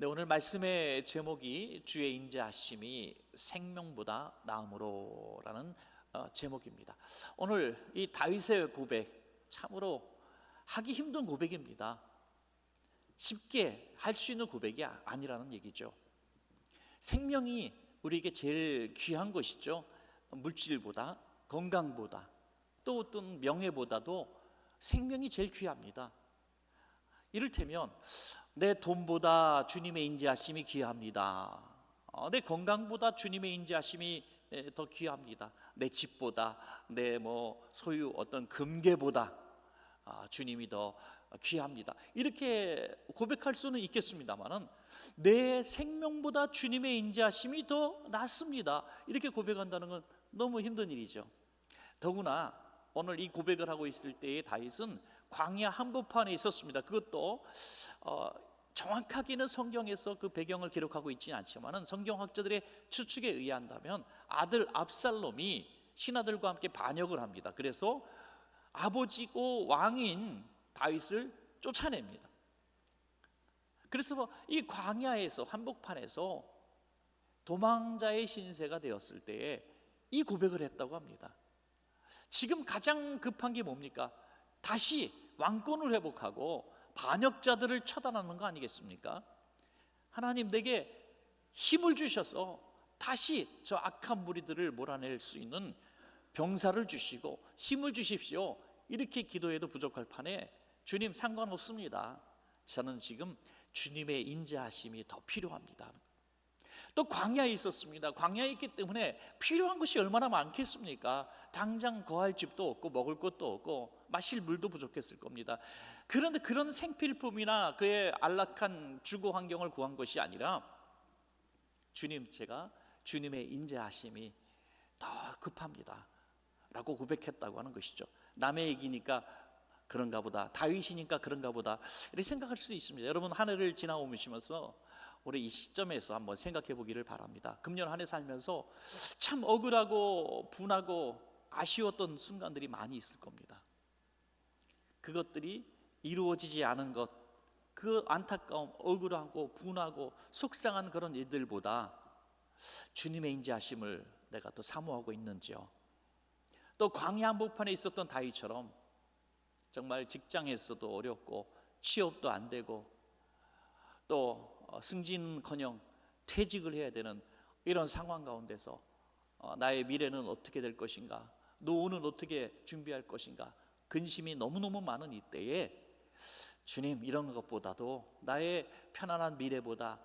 네, 오늘 말씀의 제목이 주의 인자하심이 생명보다 나음으로라는 제목입니다. 오늘 이 다윗의 고백, 참으로 하기 힘든 고백입니다. 쉽게 할 수 있는 고백이 아니라는 얘기죠. 생명이 우리에게 제일 귀한 것이죠. 물질보다, 건강보다, 또 어떤 명예보다도 생명이 제일 귀합니다. 이를테면 내 돈보다 주님의 인자하심이 귀합니다. 내 건강보다 주님의 인자하심이 더 귀합니다. 내 집보다, 내 소유 어떤 금괴보다 주님이 더 귀합니다. 이렇게 고백할 수는 있겠습니다만은 내 생명보다 주님의 인자하심이 더 낫습니다. 이렇게 고백한다는 건 너무 힘든 일이죠. 더구나 오늘 이 고백을 하고 있을 때의 다윗은 광야 한복판에 있었습니다. 그것도 정확하게는 성경에서 그 배경을 기록하고 있지는 않지만은 성경학자들의 추측에 의한다면 아들 압살롬이 신하들과 함께 반역을 합니다. 그래서 아버지고 왕인 다윗을 쫓아냅니다. 그래서 이 광야에서 한복판에서 도망자의 신세가 되었을 때에 이 고백을 했다고 합니다. 지금 가장 급한 게 뭡니까? 다시 왕권을 회복하고 반역자들을 처단하는 거 아니겠습니까? 하나님 내게 힘을 주셔서 다시 저 악한 무리들을 몰아낼 수 있는 병사를 주시고 힘을 주십시오. 이렇게 기도해도 부족할 판에 주님 상관없습니다. 저는 지금 주님의 인자하심이 더 필요합니다. 또 광야에 있었습니다. 광야에 있기 때문에 필요한 것이 얼마나 많겠습니까? 당장 거할 집도 없고 먹을 것도 없고 마실 물도 부족했을 겁니다. 그런데 그런 생필품이나 그의 안락한 주거 환경을 구한 것이 아니라 주님, 제가 주님의 인자하심이 더 급합니다 라고 고백했다고 하는 것이죠. 남의 얘기니까 그런가 보다, 다윗이니까 그런가 보다 이렇게 생각할 수도 있습니다. 여러분 한 해를 지나오시면서 우리 이 시점에서 한번 생각해 보기를 바랍니다. 금년 한 해 살면서 참 억울하고 분하고 아쉬웠던 순간들이 많이 있을 겁니다. 그것들이 이루어지지 않은 것, 그 안타까움, 억울하고 분하고 속상한 그런 일들보다 주님의 인자하심을 내가 또 사모하고 있는지요. 또 광야 한복판에 있었던 다윗처럼 정말 직장에서도 어렵고 취업도 안 되고 또 승진커녕 퇴직을 해야 되는 이런 상황 가운데서 나의 미래는 어떻게 될 것인가, 노후는 어떻게 준비할 것인가, 근심이 너무너무 많은 이때에 주님, 이런 것보다도 나의 편안한 미래보다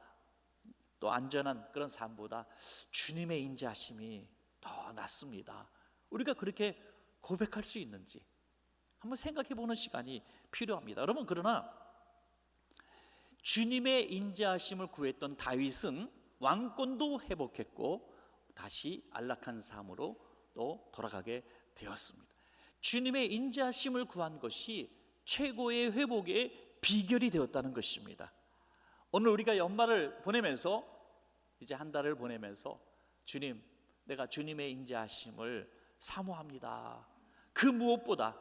또 안전한 그런 삶보다 주님의 인자하심이 더 낫습니다. 우리가 그렇게 고백할 수 있는지 한번 생각해 보는 시간이 필요합니다. 여러분, 그러나 주님의 인자하심을 구했던 다윗은 왕권도 회복했고 다시 안락한 삶으로 또 돌아가게 되었습니다. 주님의 인자하심을 구한 것이 최고의 회복의 비결이 되었다는 것입니다. 오늘 우리가 연말을 보내면서 이제 한 달을 보내면서 주님, 내가 주님의 인자하심을 사모합니다. 그 무엇보다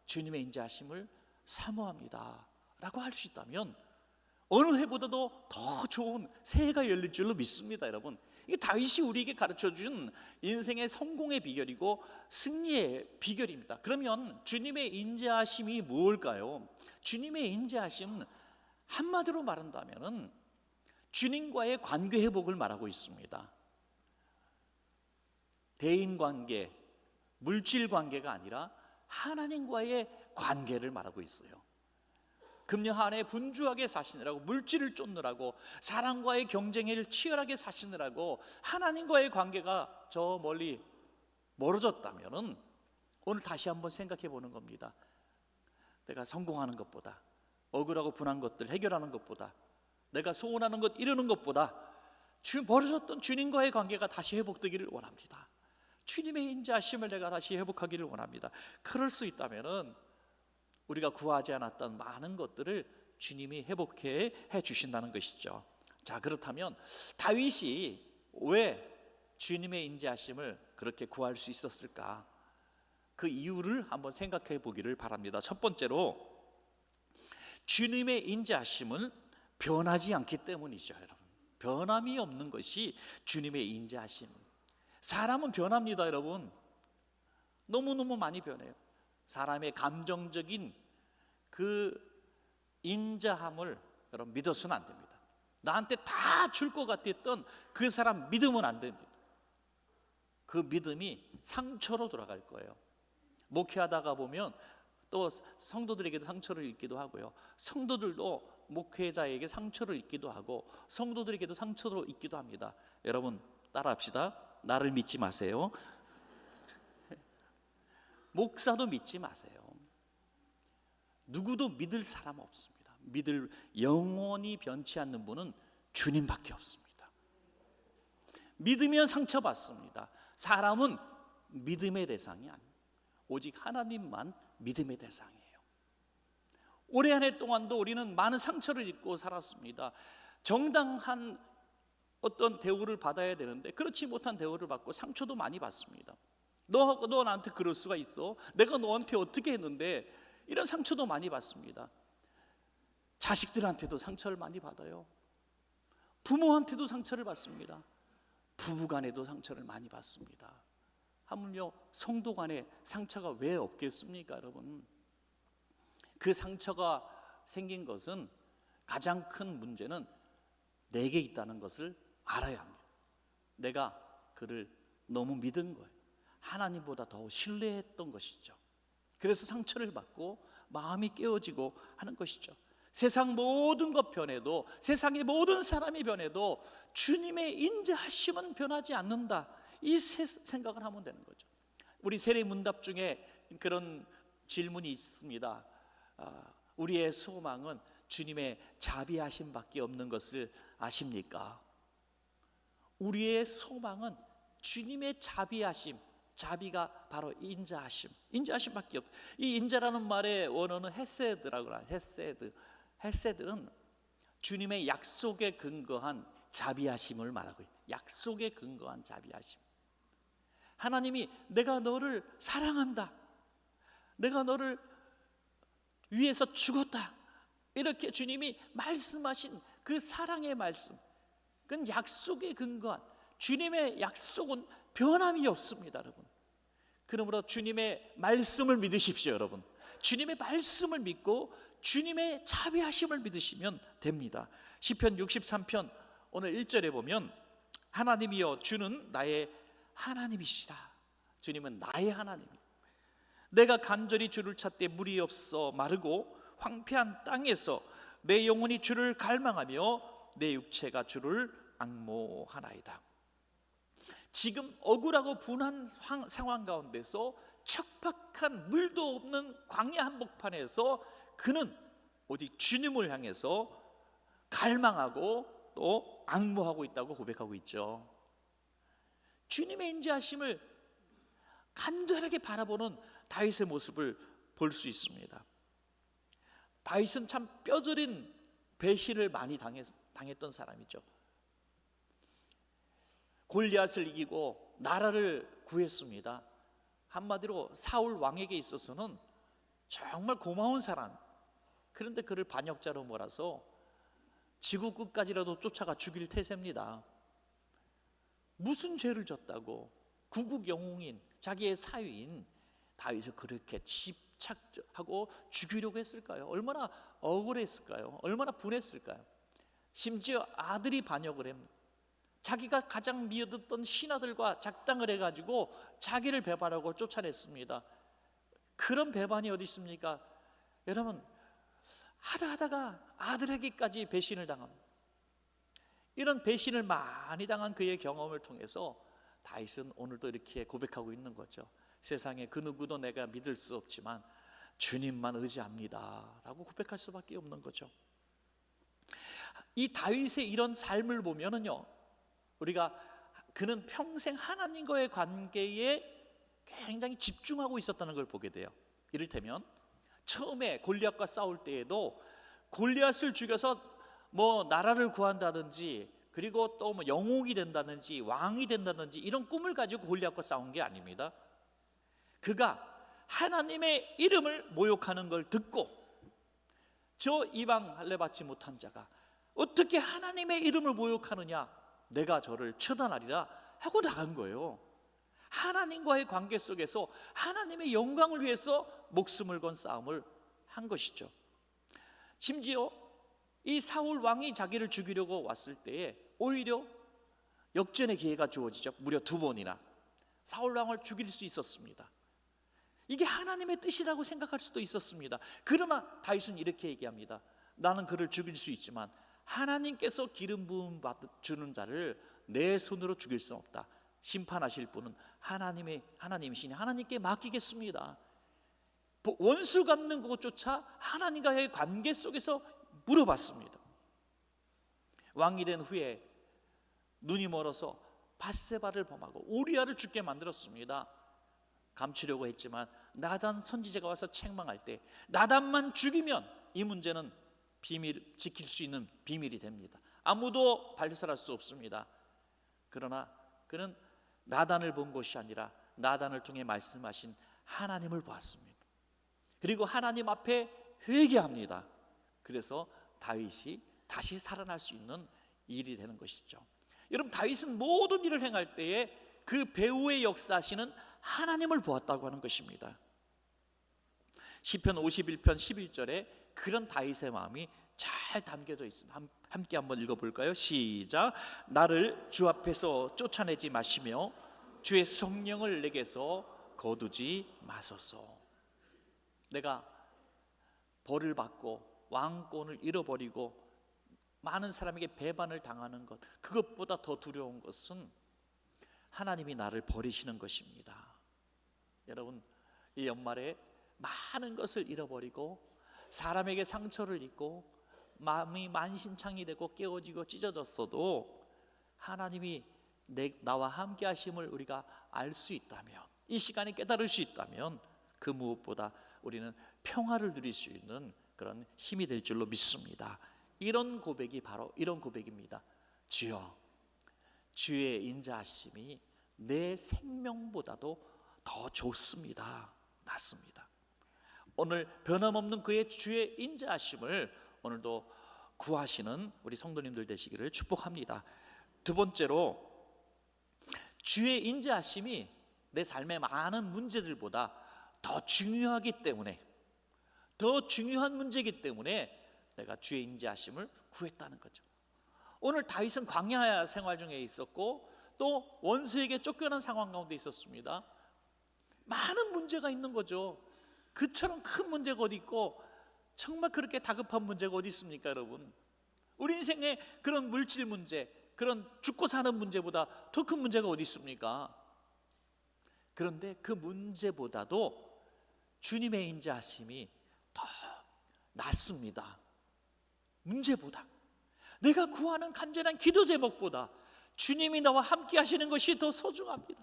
주님의 인자하심을 사모합니다 라고 할 수 있다면 어느 해보다도 더 좋은 새해가 열릴 줄로 믿습니다. 여러분, 이게 다윗이 우리에게 가르쳐준 인생의 성공의 비결이고 승리의 비결입니다. 그러면 주님의 인자하심이 무엇일까요? 주님의 인자하심은 한마디로 말한다면 주님과의 관계 회복을 말하고 있습니다. 대인관계, 물질관계가 아니라 하나님과의 관계를 말하고 있어요. 금년 한 해 분주하게 사시느라고, 물질을 쫓느라고, 사람과의 경쟁을 치열하게 사시느라고 하나님과의 관계가 저 멀리 멀어졌다면 오늘 다시 한번 생각해 보는 겁니다. 내가 성공하는 것보다, 억울하고 분한 것들 해결하는 것보다, 내가 소원하는 것 이루는 것보다 멀어졌던 주님과의 관계가 다시 회복되기를 원합니다. 주님의 인자하심을 내가 다시 회복하기를 원합니다. 그럴 수 있다면 우리가 구하지 않았던 많은 것들을 주님이 회복해 주신다는 것이죠. 자, 그렇다면 다윗이 왜 주님의 인자하심을 그렇게 구할 수 있었을까? 그 이유를 한번 생각해 보기를 바랍니다. 첫 번째로 주님의 인자하심은 변하지 않기 때문이죠, 여러분. 변함이 없는 것이 주님의 인자하심. 사람은 변합니다, 여러분. 너무너무 많이 변해요. 사람의 감정적인 그 인자함을 여러분 믿어서는 안 됩니다. 나한테 다 줄 것 같았던 그 사람 믿으면 안 됩니다. 그 믿음이 상처로 돌아갈 거예요. 목회하다가 보면 또 성도들에게도 상처를 입기도 하고요, 성도들도 목회자에게 상처를 입기도 하고 성도들에게도 상처를 입기도 합니다. 여러분 따라합시다. 나를 믿지 마세요. 목사도 믿지 마세요. 누구도 믿을 사람 없습니다. 믿을 영원히 변치 않는 분은 주님밖에 없습니다. 믿으면 상처받습니다. 사람은 믿음의 대상이 아니에요. 오직 하나님만 믿음의 대상이에요. 올해 한 해 동안도 우리는 많은 상처를 입고 살았습니다. 정당한 어떤 대우를 받아야 되는데 그렇지 못한 대우를 받고 상처도 많이 받습니다. 너 나한테 그럴 수가 있어? 내가 너한테 어떻게 했는데? 이런 상처도 많이 받습니다. 자식들한테도 상처를 많이 받아요. 부모한테도 상처를 받습니다. 부부간에도 상처를 많이 받습니다. 하물며 성도 간에 상처가 왜 없겠습니까, 여러분? 그 상처가 생긴 것은, 가장 큰 문제는 내게 있다는 것을 알아야 합니다. 내가 그를 너무 믿은 거예요. 하나님보다 더 신뢰했던 것이죠. 그래서 상처를 받고 마음이 깨어지고 하는 것이죠. 세상 모든 것 변해도, 세상의 모든 사람이 변해도 주님의 인자하심은 변하지 않는다, 이 생각을 하면 되는 거죠. 우리 세례 문답 중에 그런 질문이 있습니다. 우리의 소망은 주님의 자비하심밖에 없는 것을 아십니까? 우리의 소망은 주님의 자비하심, 자비가 바로 인자하심, 인자하심밖에 없다. 이 인자라는 말의 원어는 헤세드라고 해요. 헤세드는 주님의 약속에 근거한 자비하심을 말하고 있어요. 약속에 근거한 자비하심. 하나님이 내가 너를 사랑한다, 내가 너를 위해서 죽었다, 이렇게 주님이 말씀하신 그 사랑의 말씀, 그건 약속에 근거한, 주님의 약속은 변함이 없습니다, 여러분. 그러므로 주님의 말씀을 믿으십시오, 여러분. 주님의 말씀을 믿고 주님의 자비하심을 믿으시면 됩니다. 시편 63편 오늘 1절에 보면, 하나님이여 주는 나의 하나님이시라. 주님은 나의 하나님. 내가 간절히 주를 찾되 물이 없어 마르고 황폐한 땅에서 내 영혼이 주를 갈망하며 내 육체가 주를 앙모하나이다. 지금 억울하고 분한 상황 가운데서 척박한 물도 없는 광야 한복판에서 그는 오직 주님을 향해서 갈망하고 또 앙모하고 있다고 고백하고 있죠. 주님의 인자하심을 간절하게 바라보는 다윗의 모습을 볼 수 있습니다. 다윗은 참 뼈저린 배신을 많이 당했던 사람이죠. 골리앗을 이기고 나라를 구했습니다. 한마디로 사울 왕에게 있어서는 정말 고마운 사람. 그런데 그를 반역자로 몰아서 지구 끝까지라도 쫓아가 죽일 태세입니다. 무슨 죄를 졌다고 구국 영웅인 자기의 사위인 다윗을 그렇게 집착하고 죽이려고 했을까요? 얼마나 억울했을까요? 얼마나 분했을까요? 심지어 아들이 반역을 합니다. 자기가 가장 믿었던 신하들과 작당을 해가지고 자기를 배반하고 쫓아냈습니다. 그런 배반이 어디 있습니까? 여러분, 하다가 아들에게까지 배신을 당합니다. 이런 배신을 많이 당한 그의 경험을 통해서 다윗은 오늘도 이렇게 고백하고 있는 거죠. 세상에 그 누구도 내가 믿을 수 없지만 주님만 의지합니다 라고 고백할 수밖에 없는 거죠. 이 다윗의 이런 삶을 보면은요, 우리가 그는 평생 하나님과의 관계에 굉장히 집중하고 있었다는 걸 보게 돼요. 이를테면 처음에 골리앗과 싸울 때에도 골리앗을 죽여서 뭐 나라를 구한다든지, 그리고 또 뭐 영웅이 된다든지 왕이 된다든지 이런 꿈을 가지고 골리앗과 싸운 게 아닙니다. 그가 하나님의 이름을 모욕하는 걸 듣고 저 이방 할례 받지 못한 자가 어떻게 하나님의 이름을 모욕하느냐, 내가 저를 처단하리라 하고 나간 거예요. 하나님과의 관계 속에서 하나님의 영광을 위해서 목숨을 건 싸움을 한 것이죠. 심지어 이 사울 왕이 자기를 죽이려고 왔을 때에 오히려 역전의 기회가 주어지죠. 무려 2번이나 사울 왕을 죽일 수 있었습니다. 이게 하나님의 뜻이라고 생각할 수도 있었습니다. 그러나 다윗은 이렇게 얘기합니다. 나는 그를 죽일 수 있지만 하나님께서 기름 부음 주는 자를 내 손으로 죽일 수는 없다. 심판하실 분은 하나님이시니 하나님께 맡기겠습니다. 원수 갚는 것조차 하나님과의 관계 속에서 물어봤습니다. 왕이 된 후에 눈이 멀어서 밧세바를 범하고 우리아를 죽게 만들었습니다. 감추려고 했지만 나단 선지자가 와서 책망할 때 나단만 죽이면 이 문제는 지킬 수 있는 비밀이 됩니다. 아무도 발설할 수 없습니다. 그러나 그는 나단을 본 것이 아니라 나단을 통해 말씀하신 하나님을 보았습니다. 그리고 하나님 앞에 회개합니다. 그래서 다윗이 다시 살아날 수 있는 일이 되는 것이죠. 여러분, 다윗은 모든 일을 행할 때에 그 배후의 역사하시는 하나님을 보았다고 하는 것입니다. 시편 51편 11절에 그런 다윗의 마음이 잘 담겨져 있습니다. 함께 한번 읽어볼까요? 시작. 나를 주 앞에서 쫓아내지 마시며 주의 성령을 내게서 거두지 마소서. 내가 벌을 받고 왕권을 잃어버리고 많은 사람에게 배반을 당하는 것, 그것보다 더 두려운 것은 하나님이 나를 버리시는 것입니다. 여러분, 이 연말에 많은 것을 잃어버리고 사람에게 상처를 입고 마음이 만신창이 되고 깨어지고 찢어졌어도 하나님이 나와 함께 하심을 우리가 알 수 있다면, 이 시간에 깨달을 수 있다면 그 무엇보다 우리는 평화를 누릴 수 있는 그런 힘이 될 줄로 믿습니다. 이런 고백이 바로 이런 고백입니다. 주여, 주의 인자하심이 내 생명보다도 더 좋습니다. 낫습니다. 오늘 변함없는 그의 주의 인자하심을 오늘도 구하시는 우리 성도님들 되시기를 축복합니다. 두 번째로, 주의 인자하심이 내 삶의 많은 문제들보다 더 중요하기 때문에, 더 중요한 문제이기 때문에 내가 주의 인자하심을 구했다는 거죠. 오늘 다윗은 광야 생활 중에 있었고 또 원수에게 쫓겨난 상황 가운데 있었습니다. 많은 문제가 있는 거죠. 그처럼 큰 문제가 어디 있고 정말 그렇게 다급한 문제가 어디 있습니까, 여러분? 우리 인생에 그런 물질 문제, 그런 죽고 사는 문제보다 더 큰 문제가 어디 있습니까? 그런데 그 문제보다도 주님의 인자하심이 더 낫습니다. 문제보다, 내가 구하는 간절한 기도 제목보다 주님이 나와 함께 하시는 것이 더 소중합니다.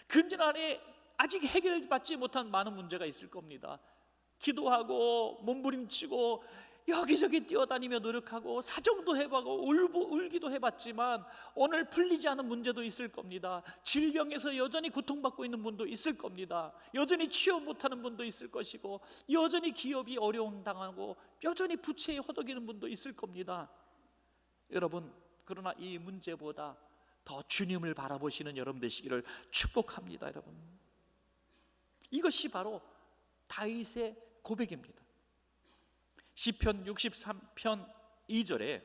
금년 안에 아직 해결받지 못한 많은 문제가 있을 겁니다. 기도하고 몸부림치고 여기저기 뛰어다니며 노력하고 사정도 해보고 울기도 해봤지만 오늘 풀리지 않은 문제도 있을 겁니다. 질병에서 여전히 고통받고 있는 분도 있을 겁니다. 여전히 취업 못하는 분도 있을 것이고, 여전히 기업이 어려움 당하고 여전히 부채에 허덕이는 분도 있을 겁니다. 여러분, 그러나 이 문제보다 더 주님을 바라보시는 여러분 되시기를 축복합니다. 여러분, 이것이 바로 다윗의 고백입니다. 시편 63편 2절에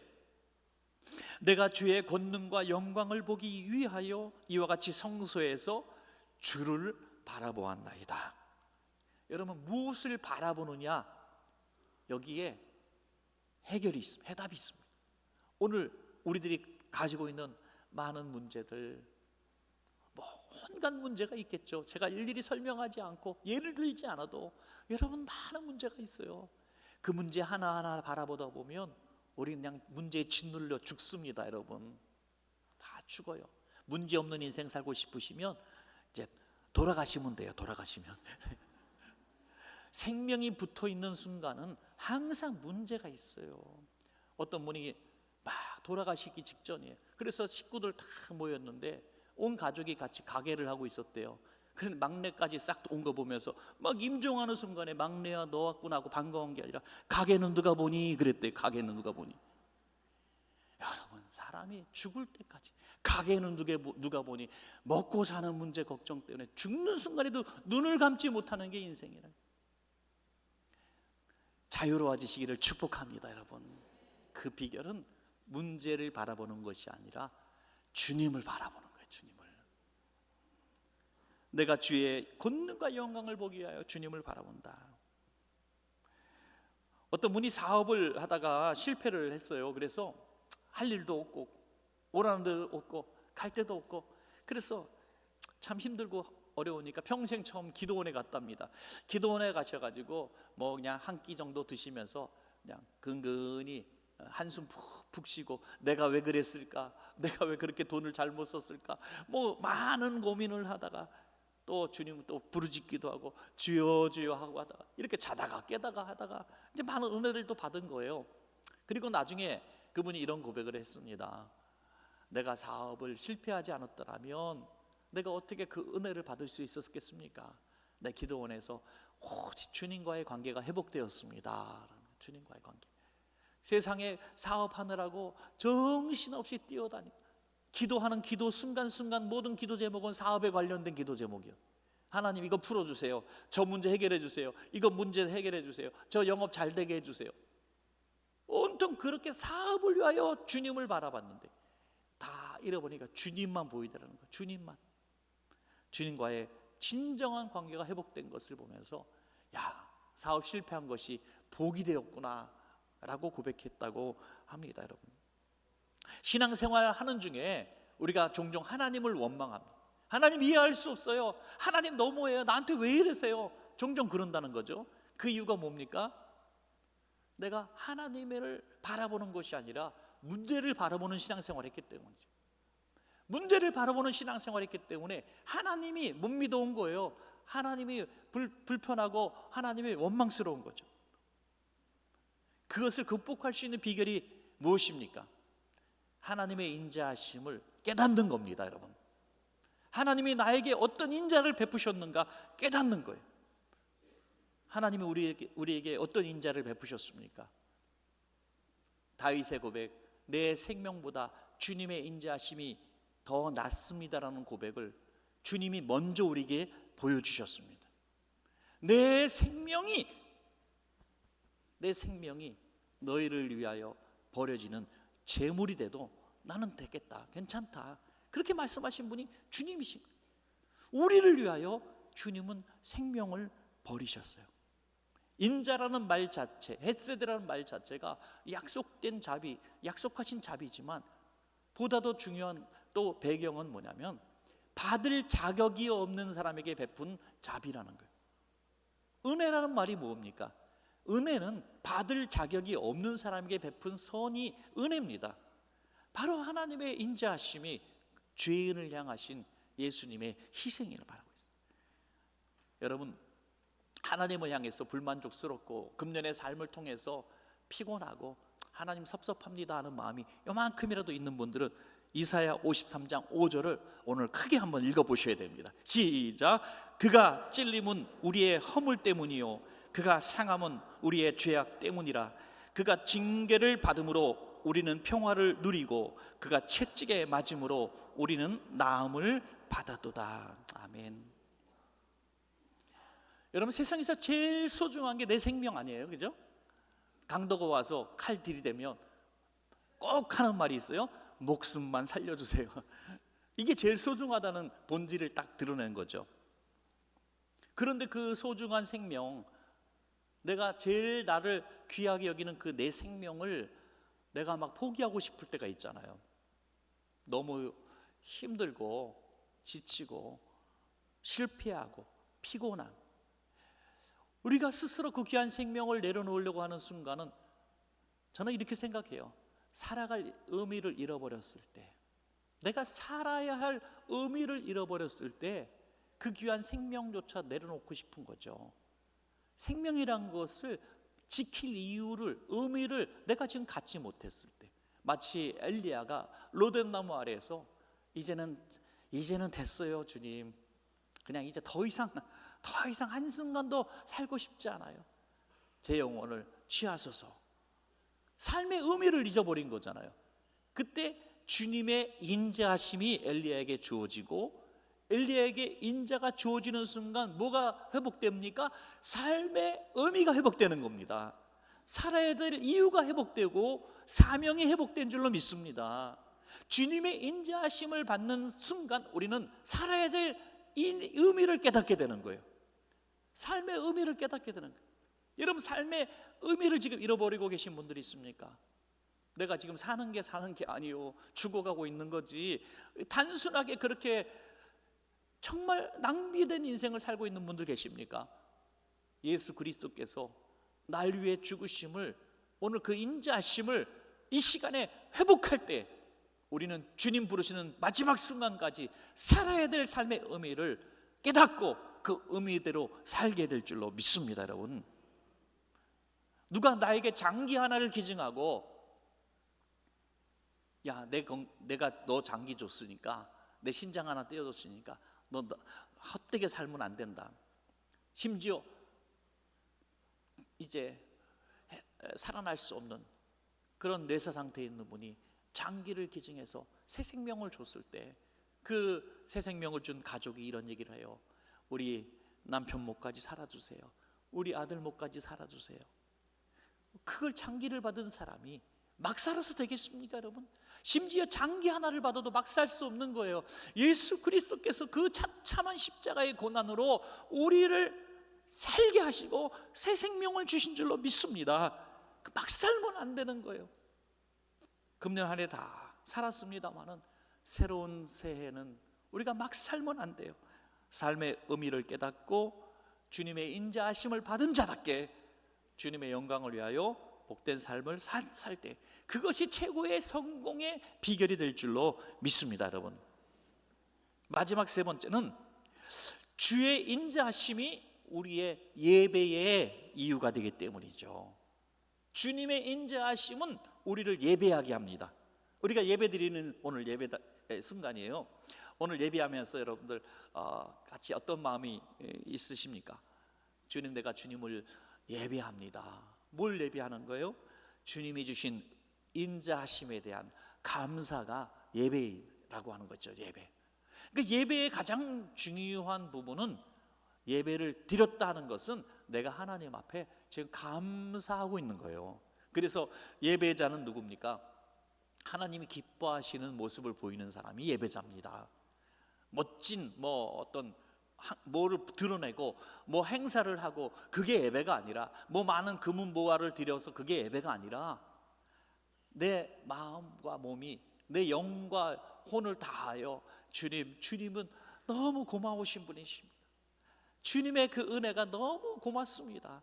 내가 주의 권능과 영광을 보기 위하여 이와 같이 성소에서 주를 바라보았나이다. 여러분, 무엇을 바라보느냐, 여기에 해결이 있습니다. 해답이 있습니다. 오늘 우리들이 가지고 있는 많은 문제들, 온갖 문제가 있겠죠. 제가 일일이 설명하지 않고 예를 들지 않아도 여러분 많은 문제가 있어요. 그 문제 하나하나 바라보다 보면 우리 그냥 문제에 짓눌려 죽습니다. 여러분, 다 죽어요. 문제 없는 인생 살고 싶으시면 이제 돌아가시면 돼요. 돌아가시면 생명이 붙어있는 순간은 항상 문제가 있어요. 어떤 분이 막 돌아가시기 직전이에요. 그래서 식구들 다 모였는데 온 가족이 같이 가게를 하고 있었대요. 그런데 막내까지 싹 온 거 보면서 막 임종하는 순간에 막내야 너 왔구나 하고 반가운 게 아니라 가게는 누가 보니 그랬대요. 가게는 누가 보니. 사람이 죽을 때까지, 가게는 누가 보니 먹고 사는 문제 걱정 때문에 죽는 순간에도 눈을 감지 못하는 게 인생이라. 자유로워지시기를 축복합니다, 여러분. 그 비결은 문제를 바라보는 것이 아니라 주님을 바라보는 거예요. 주님을. 내가 주의 권능과 영광을 보기 위하여 주님을 바라본다. 어떤 분이 사업을 하다가 실패를 했어요. 그래서 할 일도 없고 오라는 데도 없고 갈 데도 없고, 그래서 참 힘들고 어려우니까 평생 처음 기도원에 갔답니다. 기도원에 가셔가지고 뭐 그냥 한 끼 정도 드시면서 그냥 근근히 한숨 푹푹 쉬고, 내가 왜 그랬을까, 내가 왜 그렇게 돈을 잘못 썼을까, 뭐 많은 고민을 하다가 또 주님 또 부르짖기도 하고 주여 주여 하고 하다가 이렇게 자다가 깨다가 하다가 이제 많은 은혜를 또 받은 거예요. 그리고 나중에 그분이 이런 고백을 했습니다. 내가 사업을 실패하지 않았더라면 내가 어떻게 그 은혜를 받을 수 있었겠습니까? 내 기도원에서 오직 주님과의 관계가 회복되었습니다. 주님과의 관계. 세상에 사업하느라고 정신없이 뛰어다니, 기도하는 기도 순간순간 모든 기도 제목은 사업에 관련된 기도 제목이요. 하나님 이거 풀어주세요, 저 문제 해결해 주세요, 이거 문제 해결해 주세요, 저 영업 잘 되게 해주세요. 온통 그렇게 사업을 위하여 주님을 바라봤는데 다 잃어보니까 주님만 보이더라는 거예요. 주님만. 주님과의 진정한 관계가 회복된 것을 보면서 야, 사업 실패한 것이 복이 되었구나 라고 고백했다고 합니다. 여러분, 신앙생활 하는 중에 우리가 종종 하나님을 원망합니다. 하나님 이해할 수 없어요, 하나님 너무해요, 나한테 왜 이러세요, 종종 그런다는 거죠. 그 이유가 뭡니까? 내가 하나님을 바라보는 것이 아니라 문제를 바라보는 신앙생활을 했기 때문이죠. 문제를 바라보는 신앙생활을 했기 때문에 하나님이 못 믿어온 거예요. 하나님이 불편하고 하나님이 원망스러운 거죠. 그것을 극복할 수 있는 비결이 무엇입니까? 하나님의 인자하심을 깨닫는 겁니다, 여러분. 하나님이 나에게 어떤 인자를 베푸셨는가 깨닫는 거예요. 하나님이 우리에게 어떤 인자를 베푸셨습니까? 다윗의 고백, 내 생명보다 주님의 인자하심이 더 낫습니다라는 고백을 주님이 먼저 우리에게 보여주셨습니다. 내 생명이 너희를 위하여 버려지는 재물이 돼도 나는 되겠다, 괜찮다, 그렇게 말씀하신 분이 주님이신 거예요. 우리를 위하여 주님은 생명을 버리셨어요. 인자라는 말 자체, 헤세드라는 말 자체가 약속된 자비, 약속하신 자비지만 보다 더 중요한 또 배경은 뭐냐면 받을 자격이 없는 사람에게 베푼 자비라는 거예요. 은혜라는 말이 뭡니까? 은혜는 받을 자격이 없는 사람에게 베푼 선이 은혜입니다. 바로 하나님의 인자하심이 죄인을 향하신 예수님의 희생을 바라고 있어요. 여러분, 하나님을 향해서 불만족스럽고 금년의 삶을 통해서 피곤하고 하나님 섭섭합니다 하는 마음이 요만큼이라도 있는 분들은 이사야 53장 5절을 오늘 크게 한번 읽어보셔야 됩니다. 시작. 그가 찔림은 우리의 허물 때문이요 그가 상함은 우리의 죄악 때문이라. 그가 징계를 받음으로 우리는 평화를 누리고 그가 채찍에 맞음으로 우리는 나음을 받았도다. 아멘. 여러분, 세상에서 제일 소중한 게 내 생명 아니에요, 그죠? 강도가 와서 칼 들이대면 꼭 하는 말이 있어요. 목숨만 살려주세요. 이게 제일 소중하다는 본질을 딱 드러낸 거죠. 그런데 그 소중한 생명, 내가 제일 나를 귀하게 여기는 그 내 생명을 내가 막 포기하고 싶을 때가 있잖아요. 너무 힘들고 지치고 실패하고 피곤한, 우리가 스스로 그 귀한 생명을 내려놓으려고 하는 순간은 저는 이렇게 생각해요. 살아갈 의미를 잃어버렸을 때, 내가 살아야 할 의미를 잃어버렸을 때 그 귀한 생명조차 내려놓고 싶은 거죠. 생명이란 것을 지킬 이유를, 의미를 내가 지금 갖지 못했을 때, 마치 엘리야가 로뎀나무 아래에서 이제는 됐어요 주님, 그냥 이제 더 이상 한순간도 살고 싶지 않아요, 제 영혼을 취하소서. 삶의 의미를 잊어버린 거잖아요. 그때 주님의 인자하심이 엘리야에게 주어지고, 엘리야에게 인자가 주어지는 순간 뭐가 회복됩니까? 삶의 의미가 회복되는 겁니다. 살아야 될 이유가 회복되고 사명이 회복된 줄로 믿습니다. 주님의 인자하심을 받는 순간 우리는 살아야 될 의미를 깨닫게 되는 거예요. 삶의 의미를 깨닫게 되는 거예요. 여러분, 삶의 의미를 지금 잃어버리고 계신 분들이 있습니까? 내가 지금 사는 게 아니요, 죽어가고 있는 거지. 단순하게 그렇게 정말 낭비된 인생을 살고 있는 분들 계십니까? 예수 그리스도께서 날 위해 죽으심을, 오늘 그 인자하심을 이 시간에 회복할 때 우리는 주님 부르시는 마지막 순간까지 살아야 될 삶의 의미를 깨닫고 그 의미대로 살게 될 줄로 믿습니다. 여러분, 누가 나에게 장기 하나를 기증하고, 야, 내가 너 장기 줬으니까, 내 신장 하나 떼어줬으니까 너 헛되게 살면 안 된다. 심지어 이제 살아날 수 없는 그런 뇌사 상태에 있는 분이 장기를 기증해서 새 생명을 줬을 때, 그 새 생명을 준 가족이 이런 얘기를 해요. 우리 남편 목까지 살아주세요. 우리 아들 목까지 살아주세요. 그걸 장기를 받은 사람이 막 살아서 되겠습니까, 여러분? 심지어 장기 하나를 받아도 막 살 수 없는 거예요. 예수 그리스도께서 그 참한 십자가의 고난으로 우리를 살게 하시고 새 생명을 주신 줄로 믿습니다. 막 살면 안 되는 거예요. 금년 한 해 다 살았습니다마는 새로운 새해는 우리가 막 살면 안 돼요. 삶의 의미를 깨닫고 주님의 인자하심을 받은 자답게 주님의 영광을 위하여 복된 삶을 살 때, 그것이 최고의 성공의 비결이 될 줄로 믿습니다. 여러분, 마지막 세 번째는 주의 인자하심이 우리의 예배의 이유가 되기 때문이죠. 주님의 인자하심은 우리를 예배하게 합니다. 우리가 예배드리는 오늘 예배 순간이에요. 오늘 예배하면서 여러분들 같이 어떤 마음이 있으십니까? 주님, 내가 주님을 예배합니다. 뭘 예배하는 거예요? 주님이 주신 인자하심에 대한 감사가 예배라고 하는 거죠. 예배. 그러니까 예배의 가장 중요한 부분은, 예배를 드렸다는 것은 내가 하나님 앞에 지금 감사하고 있는 거예요. 그래서 예배자는 누굽니까? 하나님이 기뻐하시는 모습을 보이는 사람이 예배자입니다. 멋진 어떤 뭐를 드러내고 행사를 하고 그게 예배가 아니라, 많은 금은 보화를 드려서 그게 예배가 아니라, 내 마음과 몸이, 내 영과 혼을 다하여 주님은 너무 고마우신 분이십니다. 주님의 그 은혜가 너무 고맙습니다.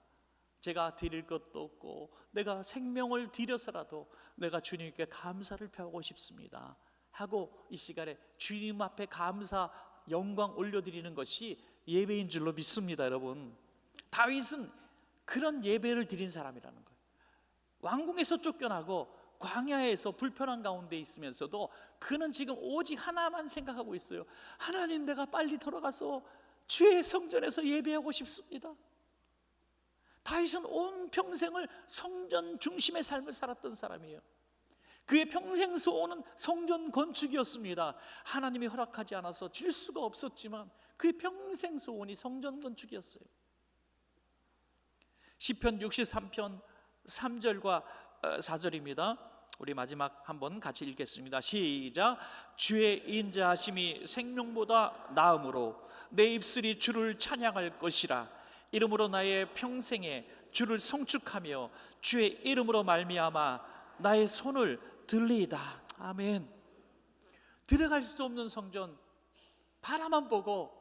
제가 드릴 것도 없고 내가 생명을 드려서라도 내가 주님께 감사를 표하고 싶습니다 하고 이 시간에 주님 앞에 감사, 영광 올려드리는 것이 예배인 줄로 믿습니다. 여러분, 다윗은 그런 예배를 드린 사람이라는 거예요. 왕궁에서 쫓겨나고 광야에서 불편한 가운데 있으면서도 그는 지금 오직 하나만 생각하고 있어요. 하나님, 내가 빨리 돌아가서 주의 성전에서 예배하고 싶습니다. 다윗은 온 평생을 성전 중심의 삶을 살았던 사람이에요. 그의 평생 소원은 성전 건축이었습니다. 하나님이 허락하지 않아서 질 수가 없었지만 그의 평생 소원이 성전 건축이었어요. 시편 63편 3절과 4절입니다. 우리 마지막 한번 같이 읽겠습니다. 시작. 주의 인자하심이 생명보다 나음으로 내 입술이 주를 찬양할 것이라. 이름으로 나의 평생에 주를 송축하며 주의 이름으로 말미암아 나의 손을 들리이다. 아멘. 들어갈 수 없는 성전, 바라만 보고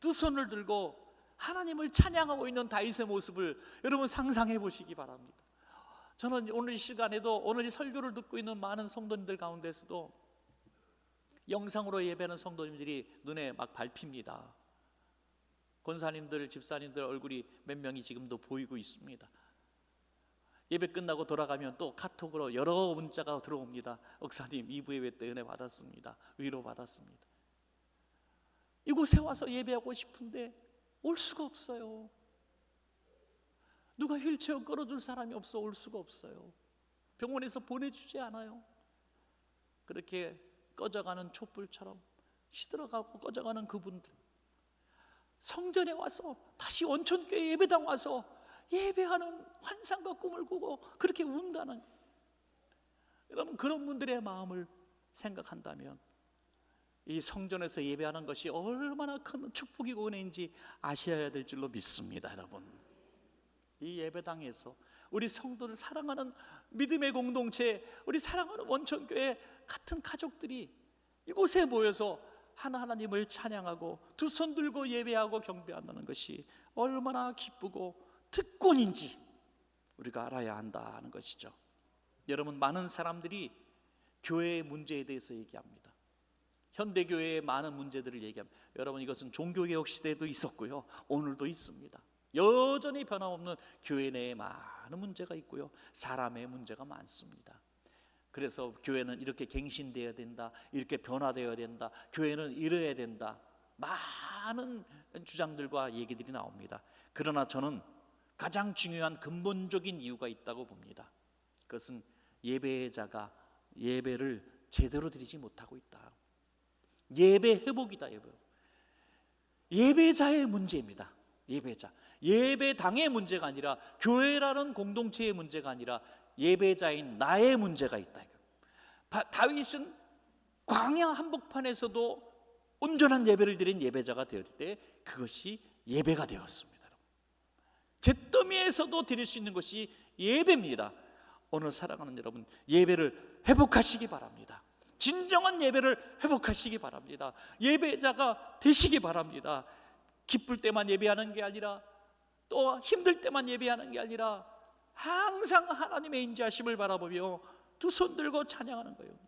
두 손을 들고 하나님을 찬양하고 있는 다윗의 모습을 여러분 상상해 보시기 바랍니다. 저는 오늘 이 시간에도, 오늘 이 설교를 듣고 있는 많은 성도님들 가운데서도 영상으로 예배하는 성도님들이 눈에 막 밟힙니다. 권사님들, 집사님들 얼굴이 몇 명이 지금도 보이고 있습니다. 예배 끝나고 돌아가면 또 카톡으로 여러 문자가 들어옵니다. 목사님, 2부 예배 때 은혜 받았습니다. 위로 받았습니다. 이곳에 와서 예배하고 싶은데 올 수가 없어요. 누가 휠체어 끌어줄 사람이 없어 올 수가 없어요. 병원에서 보내주지 않아요. 그렇게 꺼져가는 촛불처럼 시들어가고 꺼져가는 그분들, 성전에 와서 다시 원천교회 예배당 와서 예배하는 환상과 꿈을 꾸고 그렇게 운다는, 여러분 그런 분들의 마음을 생각한다면 이 성전에서 예배하는 것이 얼마나 큰 축복이고 은혜인지 아셔야 될 줄로 믿습니다. 여러분, 이 예배당에서 우리 성도를 사랑하는 믿음의 공동체, 우리 사랑하는 원천교회 같은 가족들이 이곳에 모여서 하나님을 찬양하고 두 손 들고 예배하고 경배한다는 것이 얼마나 기쁘고 특권인지 우리가 알아야 한다는 것이죠. 여러분, 많은 사람들이 교회의 문제에 대해서 얘기합니다. 현대교회의 많은 문제들을 얘기합니다. 여러분, 이것은 종교개혁 시대에도 있었고요, 오늘도 있습니다. 여전히 변함없는 교회 내에 많은 문제가 있고요, 사람의 문제가 많습니다. 그래서 교회는 이렇게 갱신되어야 된다, 이렇게 변화되어야 된다, 교회는 이래야 된다, 많은 주장들과 얘기들이 나옵니다. 그러나 저는 가장 중요한 근본적인 이유가 있다고 봅니다. 그것은 예배자가 예배를 제대로 드리지 못하고 있다. 예배 회복이다. 예배자의 문제입니다. 예배당의 문제가 아니라, 교회라는 공동체의 문제가 아니라 예배자인 나의 문제가 있다. 다윗은 광야 한복판에서도 온전한 예배를 드린 예배자가 되었을 때 그것이 예배가 되었습니다. 잿더미에서도 드릴 수 있는 것이 예배입니다. 오늘 사랑하는 여러분, 예배를 회복하시기 바랍니다. 진정한 예배를 회복하시기 바랍니다. 예배자가 되시기 바랍니다. 기쁠 때만 예배하는 게 아니라, 또 힘들 때만 예배하는 게 아니라 항상 하나님의 인자하심을 바라보며 두 손 들고 찬양하는 거예요.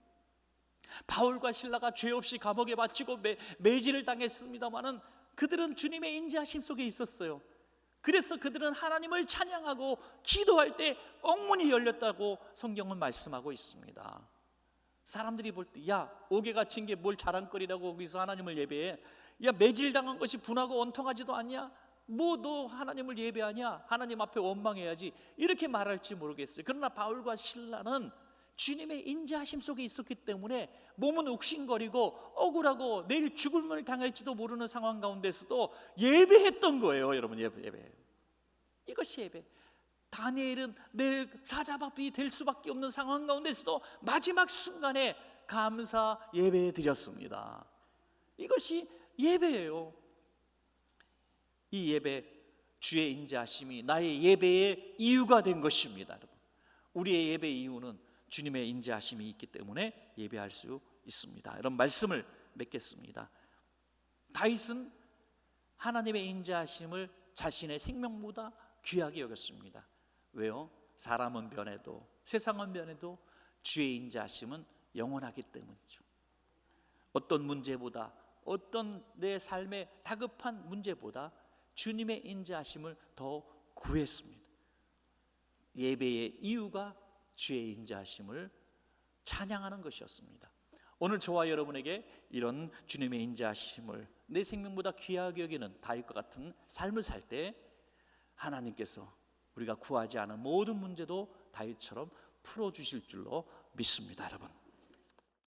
바울과 실라가 죄 없이 감옥에 갇히고 매질을 당했습니다마는 그들은 주님의 인자하심 속에 있었어요. 그래서 그들은 하나님을 찬양하고 기도할 때 옥문이 열렸다고 성경은 말씀하고 있습니다. 사람들이 볼 때, 야, 옥에 갇힌 게 뭘 자랑거리라고 거기서 하나님을 예배해? 야, 매질당한 것이 분하고 원통하지도 않냐? 뭐 너 하나님을 예배하냐? 하나님 앞에 원망해야지, 이렇게 말할지 모르겠어요. 그러나 바울과 실라는 주님의 인자하심 속에 있었기 때문에 몸은 욱신거리고 억울하고 내일 죽음을 당할지도 모르는 상황 가운데서도 예배했던 거예요. 여러분, 예배. 이것이 예배. 다니엘은 내일 사자밥이 될 수밖에 없는 상황 가운데서도 마지막 순간에 감사 예배 드렸습니다. 이것이 예배예요. 이 예배, 주의 인자하심이 나의 예배의 이유가 된 것입니다. 여러분, 우리의 예배 이유는 주님의 인자하심이 있기 때문에 예배할 수 있습니다. 이런 말씀을 맺겠습니다. 다윗은 하나님의 인자하심을 자신의 생명보다 귀하게 여겼습니다. 왜요? 사람은 변해도 세상은 변해도 주의 인자하심은 영원하기 때문이죠. 어떤 문제보다, 어떤 내 삶의 다급한 문제보다 주님의 인자하심을 더 구했습니다. 예배의 이유가 주의 인자하심을 찬양하는 것이었습니다. 오늘 저와 여러분에게 이런 주님의 인자하심을 내 생명보다 귀하게 여기는 다윗과 같은 삶을 살 때 하나님께서 우리가 구하지 않은 모든 문제도 다윗처럼 풀어주실 줄로 믿습니다. 여러분,